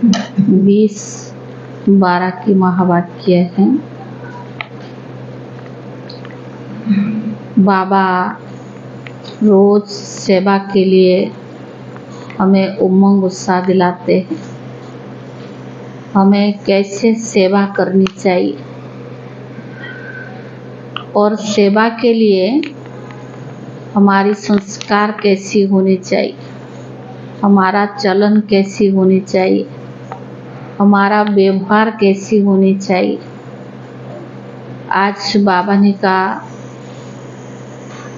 20:12 की महावाक्य है। बाबा रोज सेवा के लिए हमें उमंग उत्साह दिलाते हैं। हमें कैसे सेवा करनी चाहिए और सेवा के लिए हमारी संस्कार कैसी होनी चाहिए, हमारा चलन कैसी होनी चाहिए, हमारा व्यवहार कैसी होनी चाहिए। आज बाबा ने कहा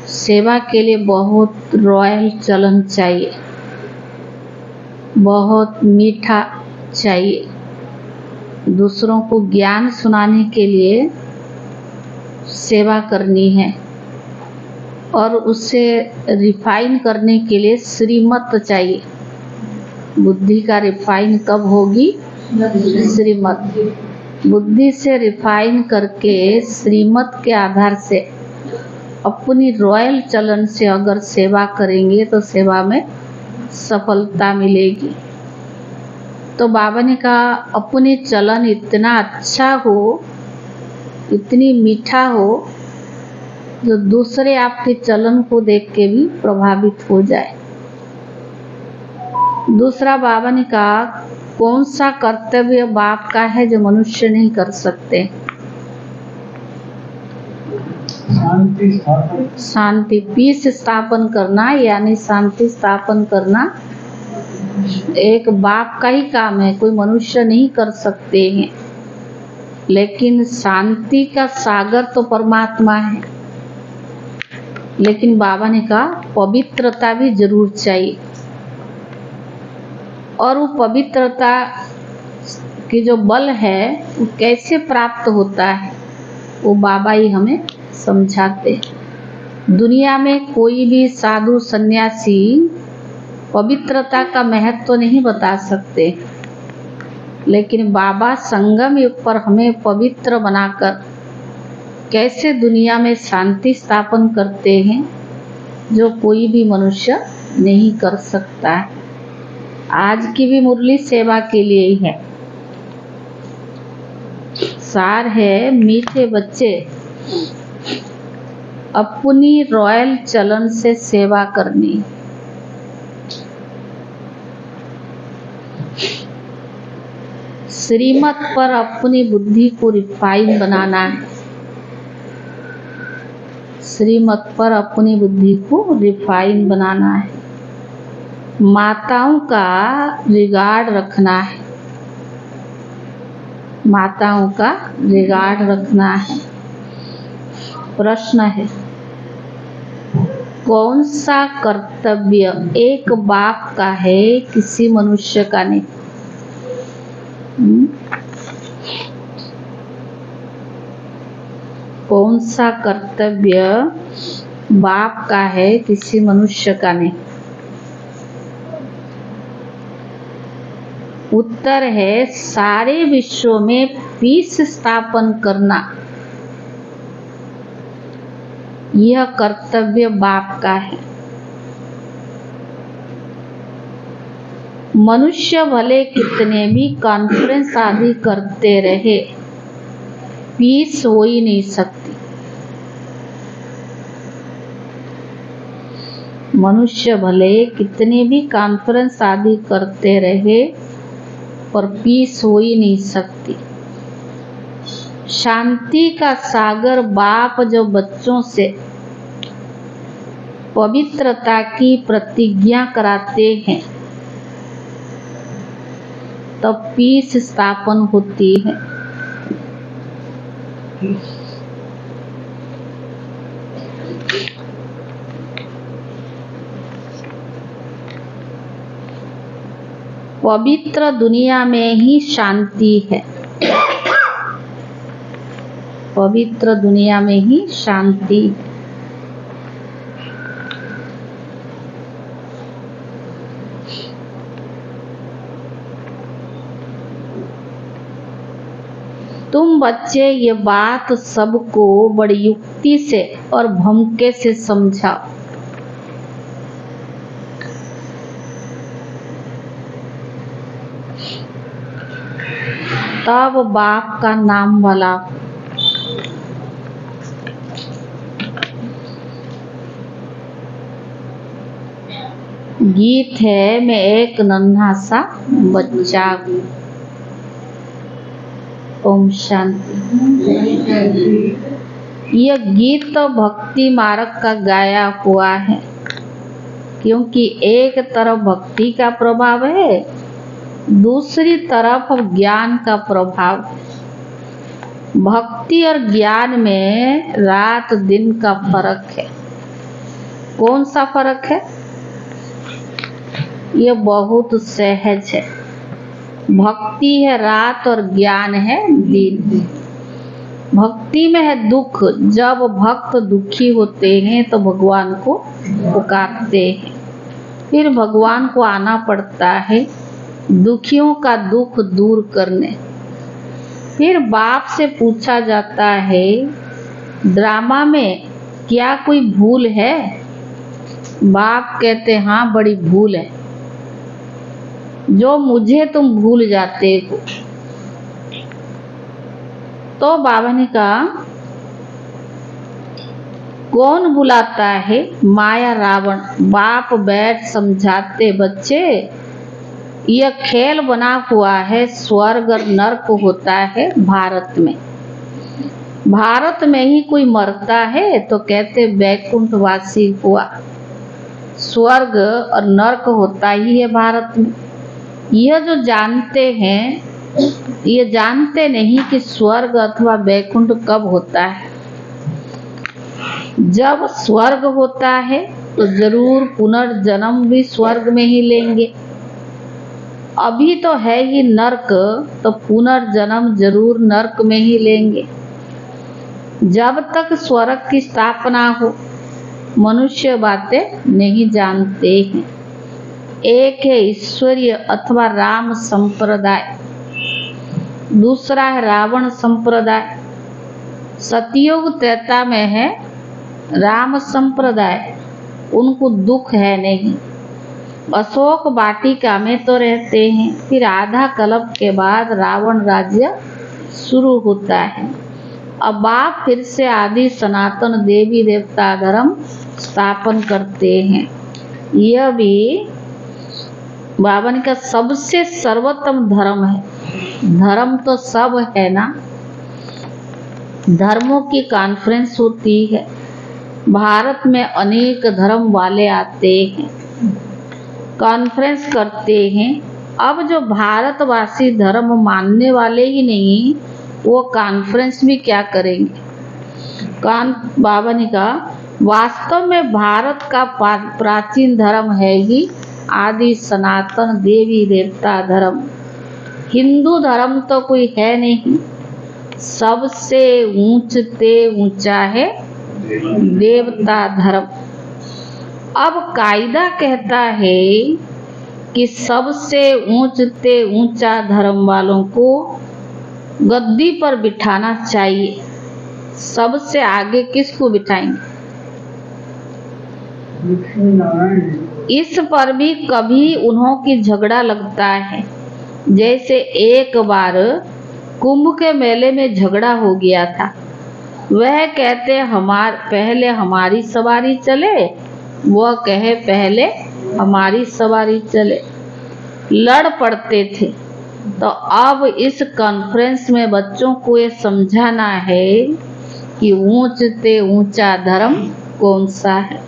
सेवा के लिए बहुत रॉयल चलन चाहिए, बहुत मीठा चाहिए। दूसरों को ज्ञान सुनाने के लिए सेवा करनी है और उसे रिफाइन करने के लिए श्रीमत चाहिए। बुद्धि का रिफाइन कब होगी? श्रीमत। बुद्धि से रिफाइन करके श्रीमत के आधार से अपनी रॉयल चलन से अगर सेवा करेंगे तो सेवा में सफलता मिलेगी। तो बाबा ने कहा अपने चलन इतना अच्छा हो, इतनी मीठा हो, जो दूसरे आपके चलन को देख के भी प्रभावित हो जाए। दूसरा बाबा ने कहा कौन सा कर्तव्य बाप का है जो मनुष्य नहीं कर सकते? शांति, पीस स्थापन करना, यानी शांति स्थापन करना एक बाप का ही काम है, कोई मनुष्य नहीं कर सकते हैं। लेकिन शांति का सागर तो परमात्मा है। लेकिन बाबा ने कहा पवित्रता भी जरूर चाहिए, और वो पवित्रता की जो बल है वो कैसे प्राप्त होता है वो बाबा ही हमें समझाते। दुनिया में कोई भी साधु सन्यासी पवित्रता का महत्व तो नहीं बता सकते, लेकिन बाबा संगम युग पर हमें पवित्र बनाकर कैसे दुनिया में शांति स्थापन करते हैं जो कोई भी मनुष्य नहीं कर सकता है। आज की भी मुरली सेवा के लिए ही है। सार है मीठे बच्चे, अपनी रॉयल चलन से सेवा करनी। श्रीमत पर अपनी बुद्धि को रिफाइन बनाना है। श्रीमत पर अपनी बुद्धि को रिफाइन बनाना है। माताओं का रिगार्ड रखना है। माताओं का रिगार्ड रखना है। प्रश्न है कौन सा कर्तव्य एक बाप का है, किसी मनुष्य का नहीं? कौन सा कर्तव्य बाप का है, किसी मनुष्य का नहीं? उत्तर है सारे विश्व में पीस स्थापन करना, यह कर्तव्य बाप का है। मनुष्य भले कितने भी कॉन्फ्रेंस आदि करते रहे, पीस हो ही नहीं सकती। मनुष्य भले कितने भी कॉन्फ्रेंस आदि करते रहे पर पीस हो ही नहीं सकती। शांति का सागर बाप जो बच्चों से पवित्रता की प्रतिज्ञा कराते हैं तब पीस स्थापन होती है। पवित्र दुनिया में ही शांति है। पवित्र दुनिया में ही शांति। तुम बच्चे ये बात सबको बड़ी युक्ति से और भमके से समझाओ। तब बाप का नाम वाला। गीत है मैं एक नन्हा सा बच्चा। ओम शांति। यह गीत तो भक्ति मार्ग का गाया हुआ है, क्योंकि एक तरफ भक्ति का प्रभाव है, दूसरी तरफ ज्ञान का प्रभाव है। भक्ति और ज्ञान में रात दिन का फर्क है। कौन सा फर्क है? ये बहुत सहज है। भक्ति है रात और ज्ञान है दिन। भक्ति में है दुख। जब भक्त दुखी होते हैं तो भगवान को पुकारते हैं, फिर भगवान को आना पड़ता है दुखियों का दुख दूर करने। फिर बाप से पूछा जाता है ड्रामा में क्या कोई भूल है? बाप कहते हाँ बड़ी भूल है, जो मुझे तुम भूल जाते हो। तो बाबा ने कहा कौन बुलाता है? माया रावण। बाप बैठ समझाते बच्चे यह खेल बना हुआ है, स्वर्ग और नरक होता है भारत में। भारत में ही कोई मरता है तो कहते वैकुंठवासी हुआ। स्वर्ग और नरक होता ही है भारत में। यह जो जानते हैं, ये जानते नहीं कि स्वर्ग अथवा वैकुंठ कब होता है। जब स्वर्ग होता है तो जरूर पुनर्जन्म भी स्वर्ग में ही लेंगे। अभी तो है ही नरक, तो पुनर्जन्म जरूर नरक में ही लेंगे। जब तक स्वर्ग की स्थापना हो मनुष्य बातें नहीं जानते हैं। एक है ईश्वरीय अथवा राम संप्रदाय, दूसरा है रावण संप्रदाय। सतयुग त्रेता में है राम संप्रदाय, उनको दुख है नहीं। अशोक वाटिका में तो रहते हैं, फिर आधा कल्प के बाद रावण राज्य शुरू होता है। अब बाप फिर से आदि सनातन देवी देवता धर्म स्थापन करते हैं। यह भी बाबा ने कहा सबसे सर्वोत्तम धर्म है। धर्म तो सब है ना। धर्मों की कॉन्फ्रेंस होती है, भारत में अनेक धर्म वाले आते हैं, कॉन्फ्रेंस करते हैं। अब जो भारतवासी धर्म मानने वाले ही नहीं, वो कॉन्फ्रेंस भी क्या करेंगे? बाबा ने कहा वास्तव में भारत का प्राचीन धर्म है ही आदि सनातन देवी देवता धर्म। हिंदू धर्म तो कोई है नहीं। सबसे ऊंचते ऊंचा है देवता धर्म। अब कायदा कहता है कि सबसे ऊंचते ऊंचा धर्म वालों को गद्दी पर बिठाना चाहिए। सबसे आगे किसको बिठाएंगे? इस पर भी कभी उन्हों की झगड़ा लगता है। जैसे एक बार कुंभ के मेले में झगड़ा हो गया था। वह कहते पहले हमारी सवारी चले, वह कहे पहले हमारी सवारी चले। लड़ पड़ते थे। तो अब इस कॉन्फ्रेंस में बच्चों को ये समझाना है कि ऊंचते ऊंचा धर्म कौन सा है।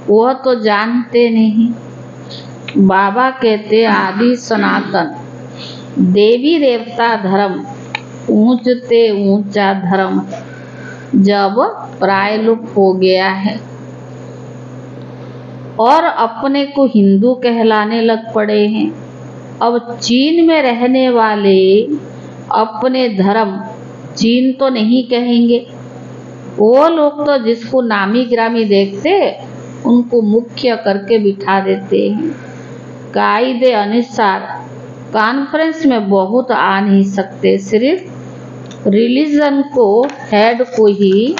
वह तो जानते नहीं। बाबा कहते आदि सनातन देवी देवता धर्म ऊंचते ऊंचा धर्म है, जब प्रायलुप्त हो गया है और अपने को हिंदू कहलाने लग पड़े हैं। अब चीन में रहने वाले अपने धर्म चीन तो नहीं कहेंगे। वो लोग तो जिसको नामी ग्रामी देखते उनको मुख्य करके बिठा देते हैं। कायदे अनुसार कॉन्फ्रेंस में बहुत आ नहीं सकते, सिर्फ रिलीजन को हेड को ही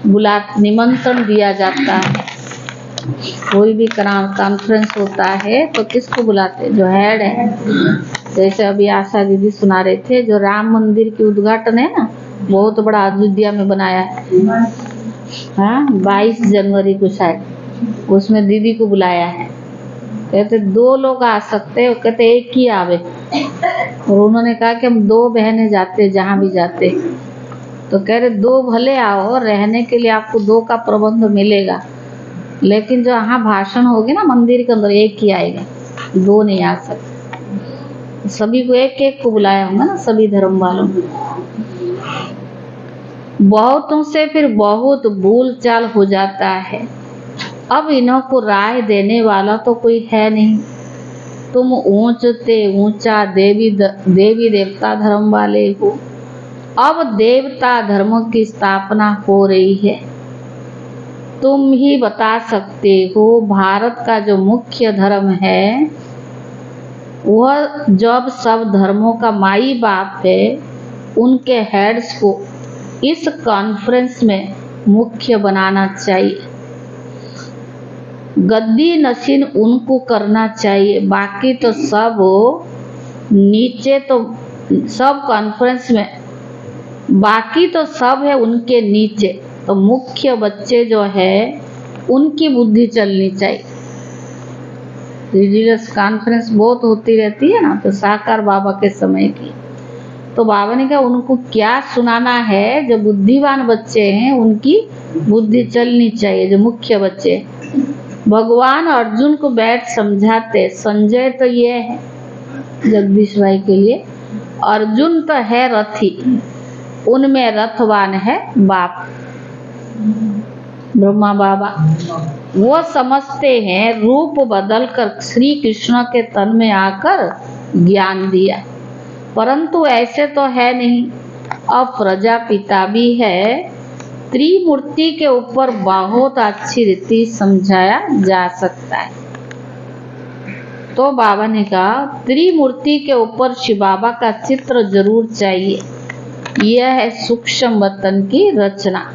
निमंत्रण दिया जाता है। कोई भी कॉन्फ्रेंस होता है तो किसको बुलाते? जो हेड है जैसे अभी आशा दीदी सुना रहे थे, जो राम मंदिर की उद्घाटन है ना, बहुत बड़ा अयोध्या में बनाया है। हाँ, 22 जनवरी को शायद, उसमें दीदी को बुलाया है। कहते 2 लोग आ सकते हैं, कहते एक ही आवे। और उन्होंने कहा कि हम 2 बहनें जाते जहाँ भी जाते। तो कह रहे 2 भले आओ, रहने के लिए आपको 2 का प्रबंध मिलेगा, लेकिन जो यहाँ भाषण होगी ना मंदिर के अंदर, एक ही आएगा, 2 नहीं आ सकते। सभी को एक एक को बुलाया होगा ना, सभी धर्म वालों। बहुतों से फिर बहुत भूल चाल हो जाता है। अब इन्हों को राय देने वाला तो कोई है नहीं। तुम ऊंचते ऊंचा देवी देवता धर्म वाले हो। अब देवता धर्म की स्थापना हो रही है। तुम ही बता सकते हो, भारत का जो मुख्य धर्म है वह जब सब धर्मों का माई बाप है, उनके हेड्स को इस कॉन्फ्रेंस में मुख्य बनाना चाहिए। गद्दी नशीन उनको करना चाहिए, बाकी तो सब नीचे, तो सब कॉन्फ्रेंस में बाकी तो सब है उनके नीचे। तो मुख्य बच्चे जो है उनकी बुद्धि चलनी चाहिए। रिलीजियस कॉन्फ्रेंस बहुत होती रहती है ना, तो साकार बाबा के समय की, तो बाबा ने कहा उनको क्या सुनाना है। जो बुद्धिमान बच्चे हैं उनकी बुद्धि चलनी चाहिए, जो मुख्य बच्चे। भगवान अर्जुन को बैठ समझाते। संजय तो ये है जगदीश भाई के लिए, अर्जुन तो है रथी, उनमें रथवान है बाप ब्रह्मा बाबा। वो समझते हैं रूप बदलकर श्री कृष्ण के तन में आकर ज्ञान दिया, परंतु ऐसे तो है नहीं। अब प्रजापिता भी है। त्रिमूर्ति के ऊपर बहुत अच्छी रीति समझाया जा सकता है। तो बाबा ने कहा त्रिमूर्ति के ऊपर शिव बाबा का चित्र जरूर चाहिए। यह है सूक्ष्म वतन की रचना।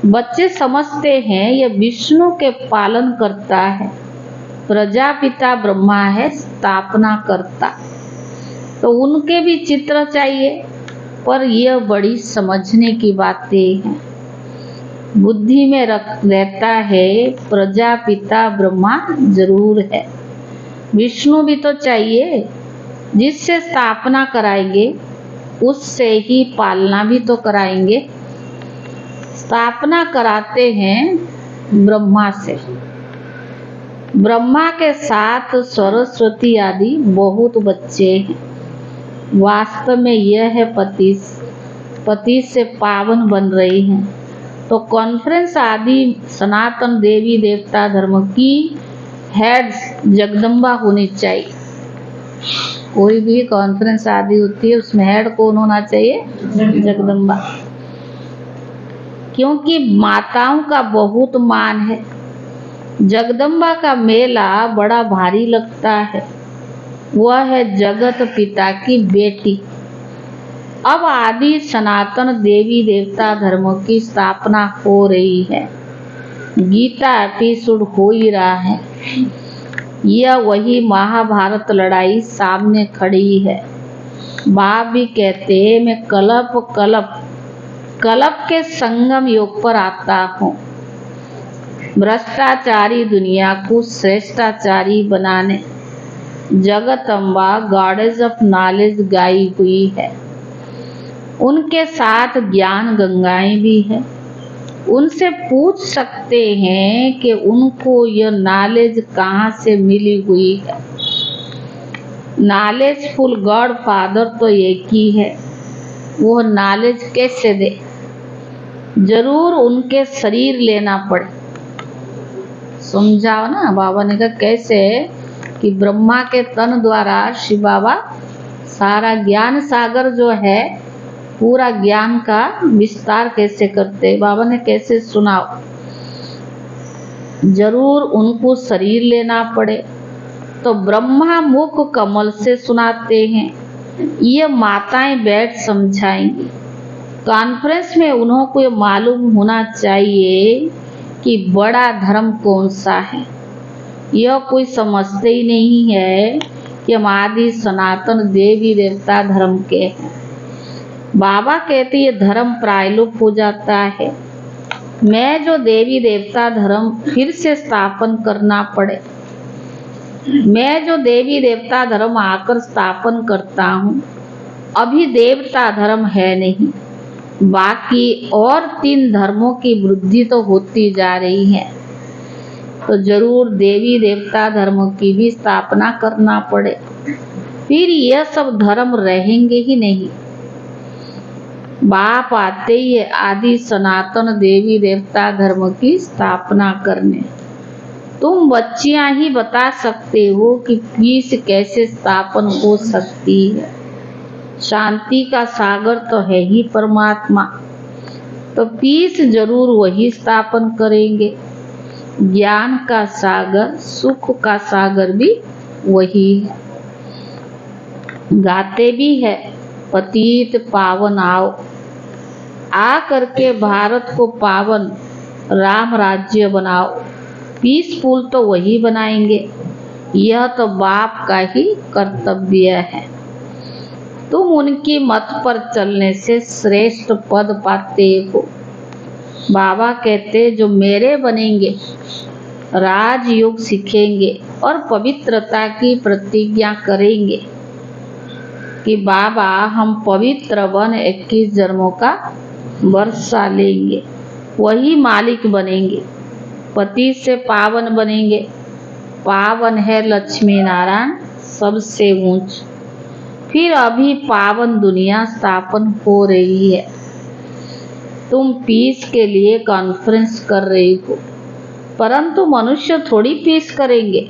बच्चे समझते हैं यह विष्णु के पालन करता है, प्रजापिता ब्रह्मा है स्थापना करता, तो उनके भी चित्र चाहिए। पर यह बड़ी समझने की बातें हैं। बुद्धि में रहता है प्रजापिता ब्रह्मा जरूर है, विष्णु भी तो चाहिए। जिससे स्थापना कराएंगे उससे ही पालना भी तो कराएंगे। स्थापना कराते हैं ब्रह्मा से, ब्रह्मा के साथ सरस्वती आदि बहुत बच्चे हैं। वास्तव में यह है पति से पावन बन रही हैं। तो कॉन्फ्रेंस आदि सनातन देवी देवता धर्म की हेड्स जगदम्बा होनी चाहिए। कोई भी कॉन्फ्रेंस आदि होती है उसमें हेड कौन होना चाहिए? जगदम्बा। क्योंकि माताओं का बहुत मान है। जगदम्बा का मेला बड़ा भारी लगता है। वह है जगत पिता की बेटी। अब आदि सनातन देवी देवता धर्मों की स्थापना हो रही है। गीता एपिसोड हो ही रहा है। यह वही महाभारत लड़ाई सामने खड़ी है। बाप भी कहते हैं मैं कलप के संगम योग पर आता हूँ, भ्रष्टाचारी दुनिया को श्रेष्ठाचारी बनाने। जगत अम्बा गॉडेस ऑफ नॉलेज गाई हुई है। उनके साथ ज्ञान गंगाएं भी है। उनसे पूछ सकते हैं कि उनको यह नॉलेज कहाँ से मिली हुई है। नॉलेजफुल गॉड फादर तो एक ही है, वो नॉलेज कैसे दे? जरूर उनके शरीर लेना पड़े। समझाओ ना, बाबा ने कहा कैसे कि ब्रह्मा के तन द्वारा शिव बाबा सारा ज्ञान सागर जो है पूरा ज्ञान का विस्तार कैसे करते। बाबा ने कैसे सुनाओ? जरूर उनको शरीर लेना पड़े। तो ब्रह्मा मुख कमल से सुनाते हैं। ये माताएं बैठ समझाएंगी। कॉन्फ्रेंस में उन्हों को ये मालूम होना चाहिए कि बड़ा धर्म कौन सा है। यह कोई समझते ही नहीं है ये आदि सनातन देवी देवता धर्म के हैं। बाबा कहते ये धर्म प्रायलुप्त हो जाता है। मैं जो देवी देवता धर्म फिर से स्थापन करना पड़े, मैं जो देवी देवता धर्म आकर स्थापन करता हूँ, अभी देवता धर्म है नहीं, बाकी और 3 धर्मों की वृद्धि तो होती जा रही है, तो जरूर देवी देवता धर्म की भी स्थापना करना पड़े, फिर यह सब धर्म रहेंगे ही नहीं। बाप आते ही आदि सनातन देवी देवता धर्म की स्थापना करने। तुम बच्चियां ही बता सकते हो कि पीस कैसे स्थापन हो सकती है। शांति का सागर तो है ही परमात्मा, तो पीस जरूर वही स्थापन करेंगे। ज्ञान का सागर, सुख का सागर भी वही है। गाते भी है, पतित पावन आओ, आ करके भारत को पावन राम राज्य बनाओ। पीसफुल तो वही बनाएंगे, यह तो बाप का ही कर्तव्य है। तुम उनकी मत पर चलने से श्रेष्ठ पद पाते हो। बाबा कहते जो मेरे बनेंगे, राजयोग सीखेंगे और पवित्रता की प्रतिज्ञा करेंगे कि बाबा हम पवित्र बन 21 जन्मों का वर्षा लेंगे, वही मालिक बनेंगे, पति से पावन बनेंगे। पावन है लक्ष्मी नारायण सबसे ऊंच। फिर अभी पावन दुनिया स्थापन हो रही है। तुम पीस के लिए कॉन्फ्रेंस कर रही हो, परंतु मनुष्य थोड़ी पीस करेंगे।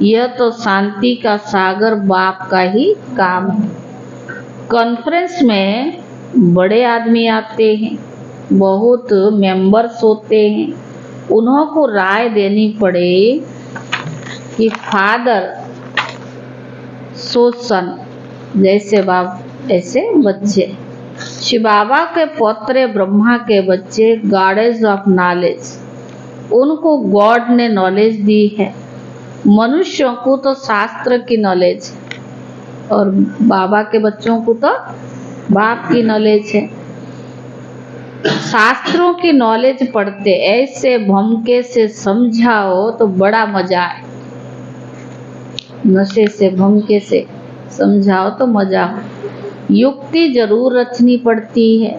यह तो शांति का सागर बाप का ही काम है। कॉन्फ्रेंस में बड़े आदमी आते हैं, बहुत मेंबर्स होते हैं, उन्हों को राय देनी पड़े कि फादर सो सन, जैसे बाप ऐसे बच्चे। शिव बाबा के पौत्र ब्रह्मा के बच्चे गॉडेस ऑफ नॉलेज, उनको गॉड ने नॉलेज दी है। मनुष्यों को तो शास्त्र की नॉलेज और बाबा के बच्चों को तो बाप की नॉलेज है। शास्त्रों की नॉलेज पढ़ते ऐसे भमके से समझाओ तो बड़ा मजा है। नशे से भमके से समझाओ तो मजा हो। युक्ति जरूर रचनी पड़ती है।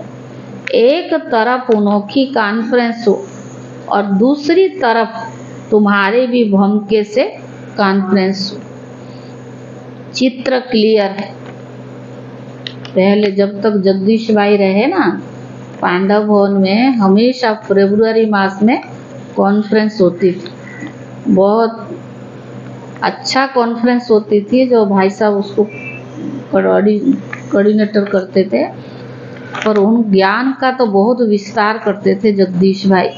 एक तरफ अनोखी कॉन्फ्रेंस हो और दूसरी तरफ तुम्हारे भी भमके से कॉन्फ्रेंस हो। चित्र क्लियर है। पहले जब तक जगदीश भाई रहे ना पांडव भवन में, हमेशा फरवरी मास में कॉन्फ्रेंस होती थी। बहुत अच्छा कॉन्फ्रेंस होती थी, जो भाई साहब उसको कोऑर्डिनेटर करते थे, पर उन ज्ञान का तो बहुत विस्तार करते थे जगदीश भाई।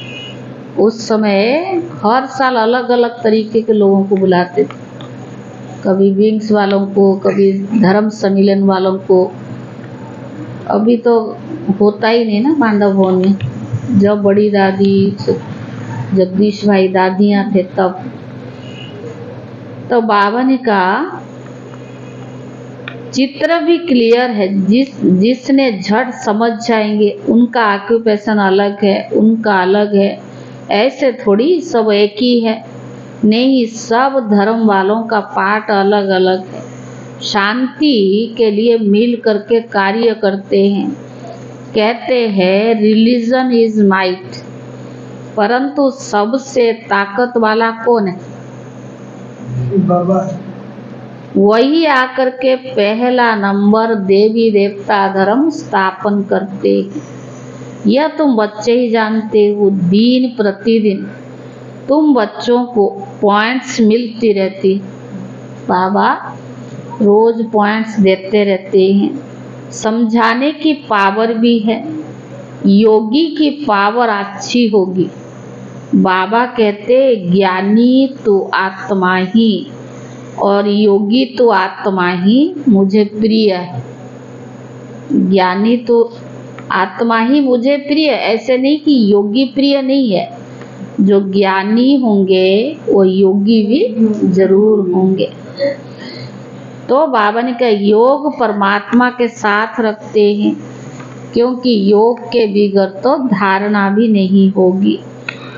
उस समय हर साल अलग अलग तरीके के लोगों को बुलाते थे, कभी विंग्स वालों को, कभी धर्म सम्मेलन वालों को। अभी तो होता ही नहीं ना पांडव भवन में। जब बड़ी दादी जगदीश भाई दादियाँ थे तब तो बाबा ने कहा चित्र भी क्लियर है। जिसने झट समझ जाएंगे, उनका ऑक्यूपेशन अलग है, उनका अलग है, ऐसे थोड़ी सब एक ही है। नहीं, सब धर्म वालों का पार्ट अलग अलग है। शांति के लिए मिल करके कार्य करते हैं। कहते हैं रिलीजन इज माइट, परंतु सबसे ताकत वाला कौन है? बाबा। वही आकर के पहला नंबर देवी देवता धर्म स्थापन करते हैं। यह तुम बच्चे ही जानते हो। दिन प्रतिदिन तुम बच्चों को पॉइंट्स मिलती रहती। बाबा रोज पॉइंट्स देते रहते हैं। समझाने की पावर भी है। योगी की पावर अच्छी होगी। बाबा कहते ज्ञानी तो आत्मा ही और योगी तो आत्मा ही मुझे प्रिय है। ज्ञानी तो आत्मा ही मुझे प्रिय, ऐसे नहीं कि योगी प्रिय नहीं है। जो ज्ञानी होंगे वो योगी भी जरूर होंगे। तो बाबा ने कहा योग परमात्मा के साथ रखते हैं, क्योंकि योग के बिगड़ तो धारणा भी नहीं होगी।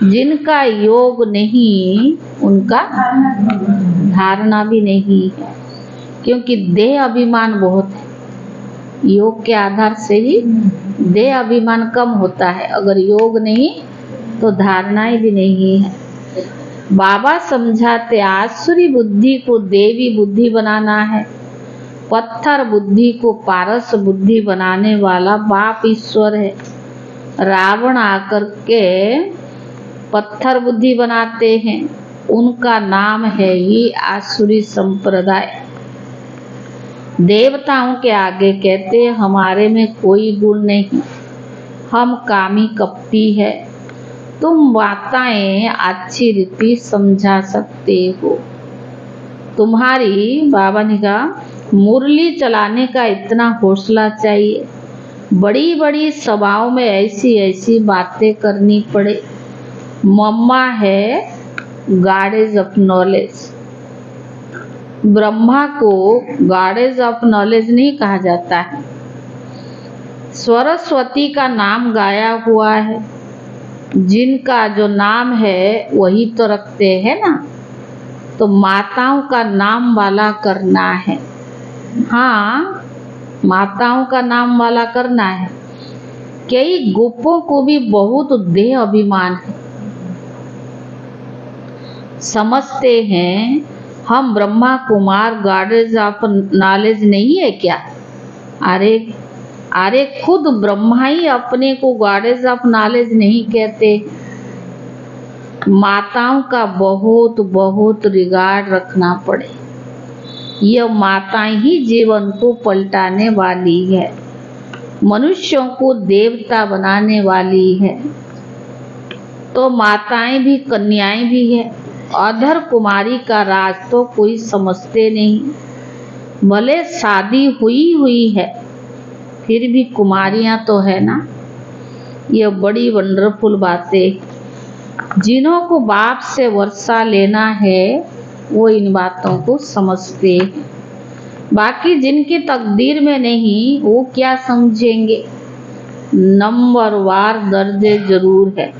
जिनका योग नहीं उनका धारणा भी नहीं है, क्योंकि देह अभिमान बहुत है। योग के आधार से ही देह अभिमान कम होता है, अगर योग नहीं तो धारणाएं भी नहीं है। बाबा समझाते आसुरी बुद्धि को देवी बुद्धि बनाना है, पत्थर बुद्धि को पारस बुद्धि बनाने वाला बाप ईश्वर है। रावण आकर के पत्थर बुद्धि बनाते हैं, उनका नाम है ये आसुरी संप्रदाय। देवताओं के आगे कहते हमारे में कोई गुण नहीं, हम कामी कपटी है। तुम बातें अच्छी रीति समझा सकते हो। तुम्हारी बाबा ने कहा मुरली चलाने का इतना हौसला चाहिए, बड़ी बड़ी सभाओं में ऐसी ऐसी बातें करनी पड़े। मम्मा है गॉडेज ऑफ नॉलेज। ब्रह्मा को गॉडेज ऑफ नॉलेज नहीं कहा जाता है। सरस्वती का नाम गाया हुआ है, जिनका जो नाम है वही तो रखते हैं ना। तो माताओं का नाम वाला करना है। हाँ, माताओं का नाम वाला करना है। कई गोपों को भी बहुत देह अभिमान है, समझते हैं हम Brahma Kumar goddess of knowledge नहीं है क्या। अरे खुद ब्रह्मा ही अपने को गॉडेज ऑफ नॉलेज नहीं कहते। माताओं का बहुत बहुत रिगार्ड रखना पड़े। यह माताएं ही जीवन को पलटाने वाली है, मनुष्यों को देवता बनाने वाली है। तो माताएं भी कन्याएं भी है। अधर कुमारी का राज तो कोई समझते नहीं, भले शादी हुई है फिर भी कुमारियां तो है ना। यह बड़ी वंडरफुल बातें। जिन्हों को बाप से वर्षा लेना है वो इन बातों को समझते हैं, बाकी जिनकी तकदीर में नहीं वो क्या समझेंगे। नंबरवार दर्जे जरूर है।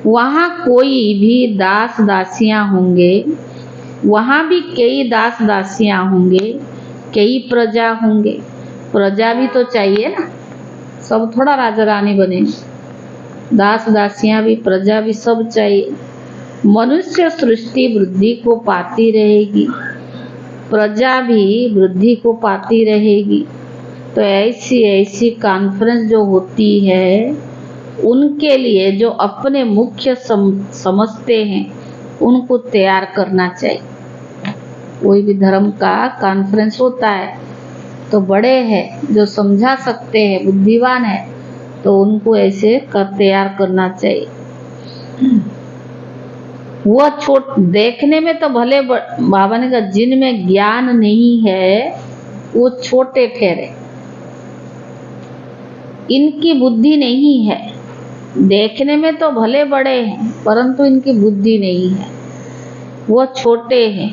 वहाँ कोई भी दास दासियां होंगे, वहाँ भी कई दास दासियां होंगे, कई प्रजा होंगे। प्रजा भी तो चाहिए ना, सब थोड़ा राजा रानी बने। दास दासियां भी प्रजा भी सब चाहिए। मनुष्य सृष्टि वृद्धि को पाती रहेगी, प्रजा भी वृद्धि को पाती रहेगी। तो ऐसी ऐसी कॉन्फ्रेंस जो होती है उनके लिए जो अपने मुख्य समझते हैं उनको तैयार करना चाहिए। कोई भी धर्म का कॉन्फ्रेंस होता है तो बड़े हैं जो समझा सकते हैं, बुद्धिमान है, तो उनको ऐसे तैयार करना चाहिए। वो देखने में तो भले बाबा ने कहा जिनमें ज्ञान नहीं है वो छोटे ठहरे, इनकी बुद्धि नहीं है। देखने में तो भले बड़े हैं परंतु इनकी बुद्धि नहीं है, वो छोटे हैं।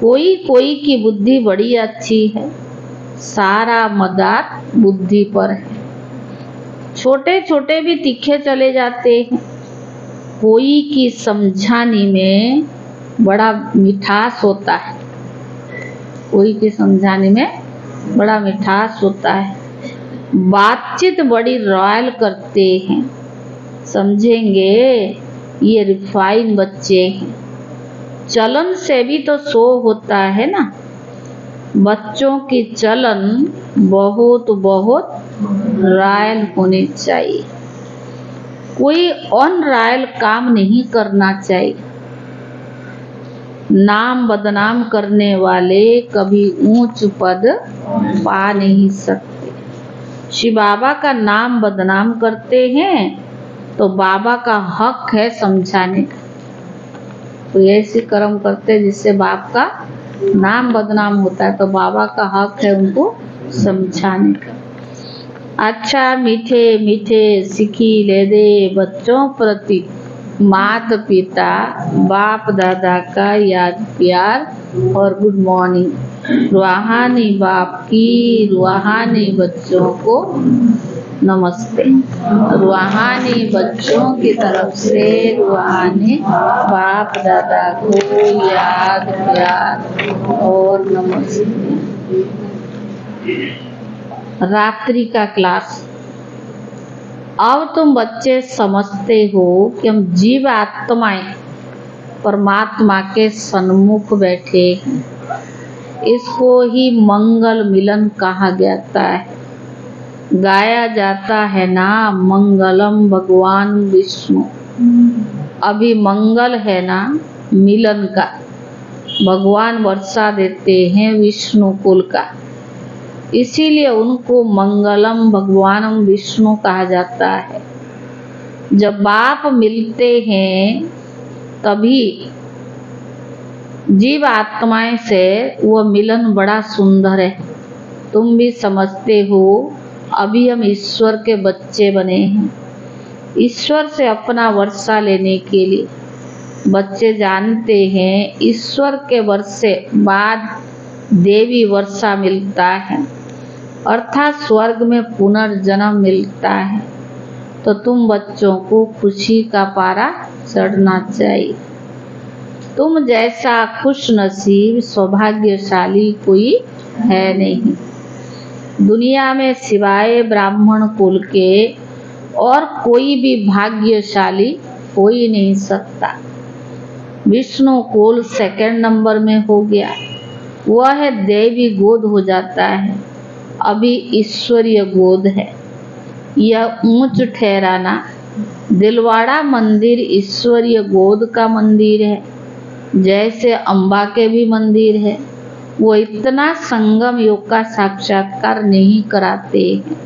कोई कोई की बुद्धि बड़ी अच्छी है, सारा मदार बुद्धि पर है। छोटे छोटे भी तीखे चले जाते हैं। कोई की समझाने में बड़ा मिठास होता है, कोई की समझाने में बड़ा मिठास होता है। बातचीत बड़ी रॉयल करते हैं, समझेंगे ये रिफाइन बच्चे हैं। चलन से भी तो शो होता है ना। बच्चों की चलन बहुत बहुत रॉयल होनी चाहिए, कोई अनरॉयल काम नहीं करना चाहिए। नाम बदनाम करने वाले कभी ऊंच पद पा नहीं सकते। शिव बाबा का नाम बदनाम करते हैं तो बाबा का हक है समझाने का। तो ऐसे कर्म करते जिससे बाप का नाम बदनाम होता है तो बाबा का हक है उनको समझाने का। अच्छा मीठे मीठे सिखी ले दे बच्चों प्रति माता पिता बाप दादा का याद प्यार और गुड मॉर्निंग। रूहानी बाप की रूहानी बच्चों को नमस्ते। रूहानी बच्चों की तरफ से रूहानी बाप दादा को याद प्यार और नमस्ते। रात्रि का क्लास। अब तुम बच्चे समझते हो कि हम जीव आत्माएं परमात्मा के सन्मुख बैठे हैं। इसको ही मंगल मिलन कहा जाता है। गाया जाता है ना, मंगलम भगवान विष्णु। अभी मंगल है ना मिलन का, भगवान वर्षा देते हैं विष्णु कुल का, इसीलिए उनको मंगलम भगवानम विष्णु कहा जाता है। जब बाप मिलते हैं तभी जीव आत्माएं से वह मिलन बड़ा सुंदर है। तुम भी समझते हो अभी हम ईश्वर के बच्चे बने हैं। ईश्वर से अपना वर्षा लेने के लिए बच्चे जानते हैं ईश्वर के वर्षे बाद देवी वर्षा मिलता है, अर्थात स्वर्ग में पुनर्जन्म मिलता है। तो तुम बच्चों को खुशी का पारा चढ़ना चाहिए। तुम जैसा खुश नसीब सौभाग्यशाली कोई है नहीं दुनिया में, सिवाय ब्राह्मण कुल के और कोई भी भाग्यशाली हो ही नहीं सकता। विष्णु कुल सेकंड नंबर में हो गया, वह है देवी गोद हो जाता है, अभी ईश्वरीय गोद है। यह ऊंच ठहराना। दिलवाड़ा मंदिर ईश्वरीय गोद का मंदिर है, जैसे अम्बा के भी मंदिर है। वो इतना संगम योग का साक्षात्कार नहीं कराते हैं।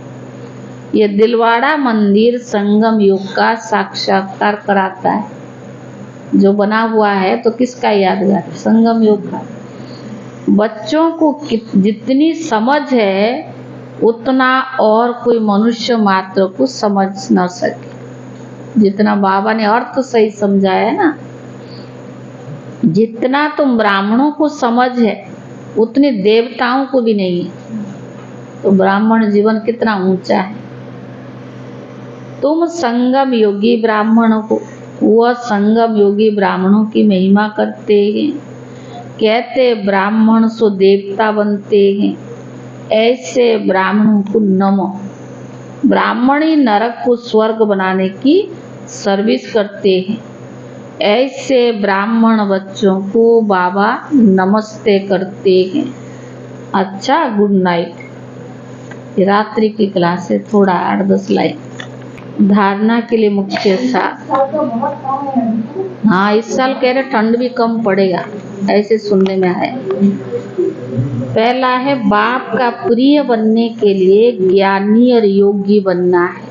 ये दिलवाड़ा मंदिर संगम योग का साक्षात्कार कराता है। जो बना हुआ है तो किसका यादगार? संगम योग का। बच्चों को जितनी समझ है उतना और कोई मनुष्य मात्र को समझ न सके। जितना बाबा ने अर्थ सही समझाया है ना, जितना तुम ब्राह्मणों को समझ है उतने देवताओं को भी नहीं है। तो ब्राह्मण जीवन कितना ऊंचा है। तुम संगम योगी ब्राह्मणों को, वह संगम योगी ब्राह्मणों की महिमा करते हैं, कहते ब्राह्मण सो देवता बनते हैं। ऐसे ब्राह्मणों को नमो। ब्राह्मण ही नरक को स्वर्ग बनाने की सर्विस करते हैं। ऐसे ब्राह्मण बच्चों को बाबा नमस्ते करते हैं। अच्छा, गुड नाइट। रात्रि की क्लास है, थोड़ा 8-10 लाइन धारणा के लिए मुख्य साथ। हाँ, इस साल कह रहे ठंड भी कम पड़ेगा, ऐसे सुनने में आया। पहला है बाप का प्रिय बनने के लिए ज्ञानी और योगी बनना है।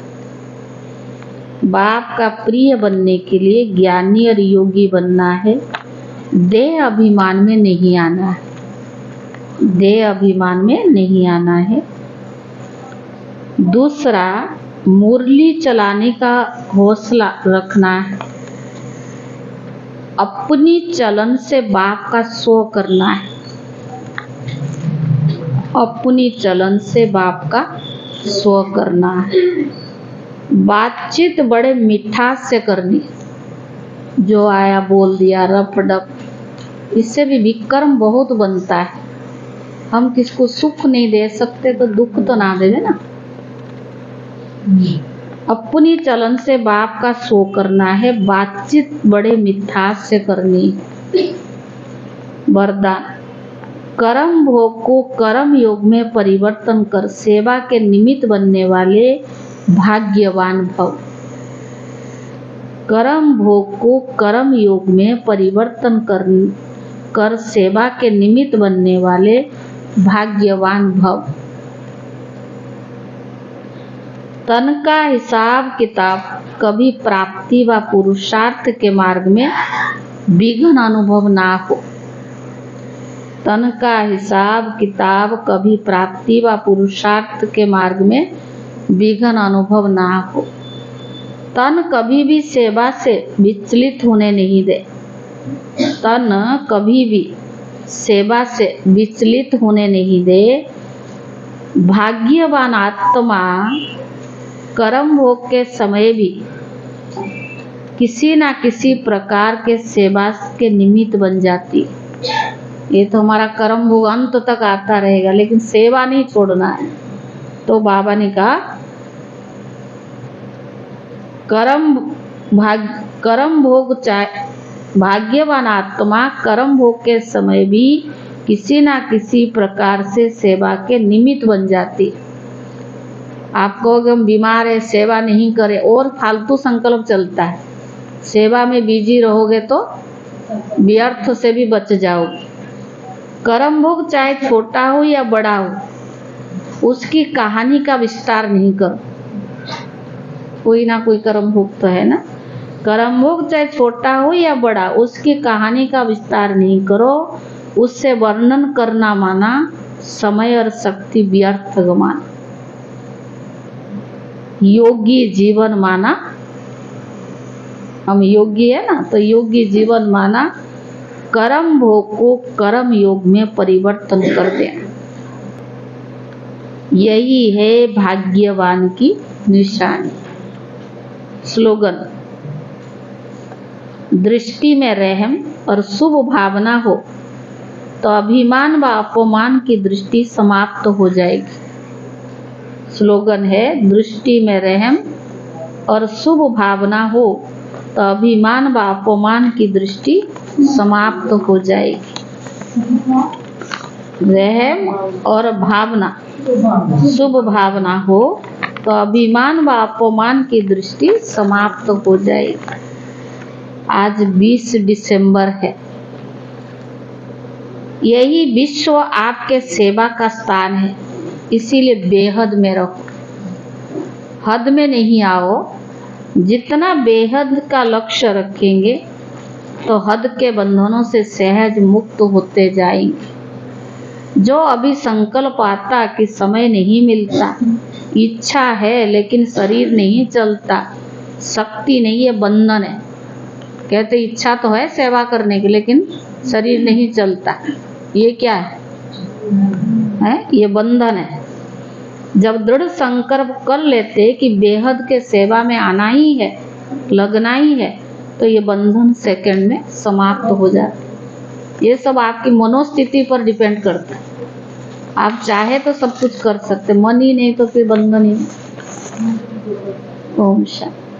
बाप का प्रिय बनने के लिए ज्ञानी और योगी बनना है। देह अभिमान में नहीं आना है। देह अभिमान में नहीं आना है। दूसरा, मुरली चलाने का हौसला रखना है। अपनी चलन से बाप का शो करना है। अपनी चलन से बाप का शो करना है। बातचीत बड़े मिठास से करनी, जो आया बोल दिया रफ डप, इससे भी विक्रम बहुत बनता है। हम किसको सुख नहीं दे सकते तो दुख तो ना देवे ना। अपनी चलन से बाप का शो करना है। बातचीत बड़े मिठास से करनी। वरदान, कर्म भोग को कर्म योग में परिवर्तन कर सेवा के निमित्त बनने वाले भाग्यवान भव। कर्म भोग को कर्म योग में परिवर्तन कर सेवा के निमित्त बनने वाले भाग्यवान भव। तन का हिसाब किताब कभी प्राप्ति व पुरुषार्थ के मार्ग में विघ्न अनुभव ना हो। तन का हिसाब किताब कभी प्राप्ति व पुरुषार्थ के मार्ग में विघ्न अनुभव ना हो। तन कभी भी सेवा से विचलित होने नहीं दे। तन कभी भी सेवा से विचलित होने नहीं दे। भाग्यवान आत्मा कर्म भोग के समय भी किसी ना किसी प्रकार के सेवा के निमित्त बन जाती। ये तो हमारा कर्म भोग अंत तक आता रहेगा, लेकिन सेवा नहीं छोड़ना है। तो बाबा ने कहा कर्म भोग चाहे भाग्यवान आत्मा कर्म भोग के समय भी किसी ना किसी प्रकार से सेवा के निमित्त बन जाती। आप कहोगे हम बीमार है, सेवा नहीं करें, और फालतू संकल्प चलता है। सेवा में बिजी रहोगे तो व्यर्थ से भी बच जाओगे। कर्म भोग चाहे छोटा हो या बड़ा हो, उसकी कहानी का विस्तार नहीं करो। कोई ना कोई कर्म भोग तो है ना। कर्म भोग चाहे छोटा हो या बड़ा, उसकी कहानी का विस्तार नहीं करो। उससे वर्णन करना माना समय और शक्ति व्यर्थ गमाना। योगी जीवन माना, हम योगी है ना, तो योगी जीवन माना कर्म भोग को कर्म योग में परिवर्तन कर देना। यही है भाग्यवान की निशानी। स्लोगन: दृष्टि में रहम और शुभ भावना हो तो अभिमान व अपमान की दृष्टि समाप्त हो जाएगी। स्लोगन है: दृष्टि में रहम और शुभ भावना हो तो अभिमान व अपमान की दृष्टि समाप्त हो जाएगी। रहम और भावना, शुभ भावना हो तो अभिमान व अपमान की दृष्टि समाप्त हो जाएगी। आज 20 दिसंबर है। यही विश्व आपके सेवा का स्थान है, इसीलिए बेहद में रहो, हद में नहीं आओ। जितना बेहद का लक्ष्य रखेंगे तो हद के बंधनों से सहज मुक्त होते जाएंगे। जो अभी संकल्प आता कि समय नहीं मिलता, इच्छा है लेकिन शरीर नहीं चलता, शक्ति नहीं है, बंधन है। कहते इच्छा तो है सेवा करने की, लेकिन शरीर नहीं चलता, ये क्या है? ये बंधन है। जब दृढ़ संकल्प कर लेते कि बेहद के सेवा में आना ही है, लगना ही है, तो ये बंधन सेकंड में समाप्त हो जाते। ये सब आपकी मनोस्थिति पर डिपेंड करता है। आप चाहे तो सब कुछ कर सकते, मन ही नहीं तो फिर बंधन ही नहीं। ओम शांति।